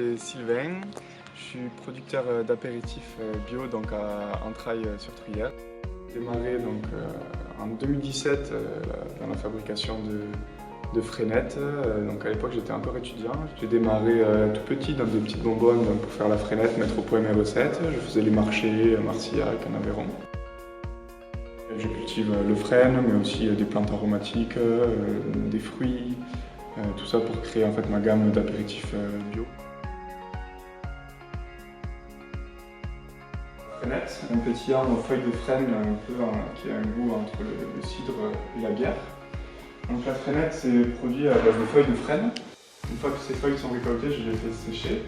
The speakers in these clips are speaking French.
c'est Sylvain. Je suis producteur d'apéritifs bio donc à Entrailles-sur-Truyère. J'ai démarré donc, en 2017 dans la fabrication de freinettes. Donc à l'époque j'étais encore étudiant. J'ai démarré tout petit dans des petites bonbonnes donc, pour faire la freinette, mettre au point mes recettes. Je faisais les marchés à Marcillac, en Aveyron. Je cultive le frêne, mais aussi des plantes aromatiques, des fruits, tout ça pour créer en fait ma gamme d'apéritifs bio. Freinette, un pétillant aux feuilles de frêne un peu, qui a un goût entre le cidre et la bière. Donc la freinette c'est produit à base de feuilles de frêne. Une fois que ces feuilles sont récoltées, je les fais sécher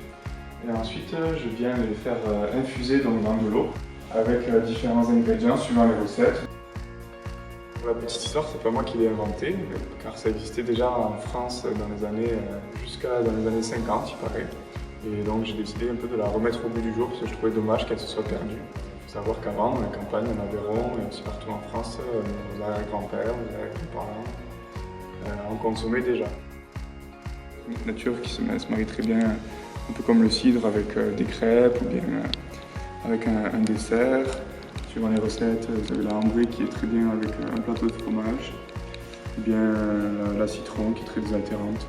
et ensuite je viens les faire infuser donc, dans de l'eau avec différents ingrédients suivant les recettes. La petite histoire, c'est pas moi qui l'ai inventé, car ça existait déjà en France dans les années, jusqu'à dans les années 50, il paraît. Et donc j'ai décidé un peu de la remettre au goût du jour, parce que je trouvais dommage qu'elle se soit perdue. Il faut savoir qu'avant, dans la campagne, en Aveyron et aussi partout en France, nos arrière-grands-pères, nos arrière-grands-parents en consommaient déjà. Une nature qui se marie très bien, un peu comme le cidre avec des crêpes ou bien avec un dessert. Suivant les recettes, vous avez la ambrée qui est très bien avec un plateau de fromage, ou bien la citron qui est très désaltérante.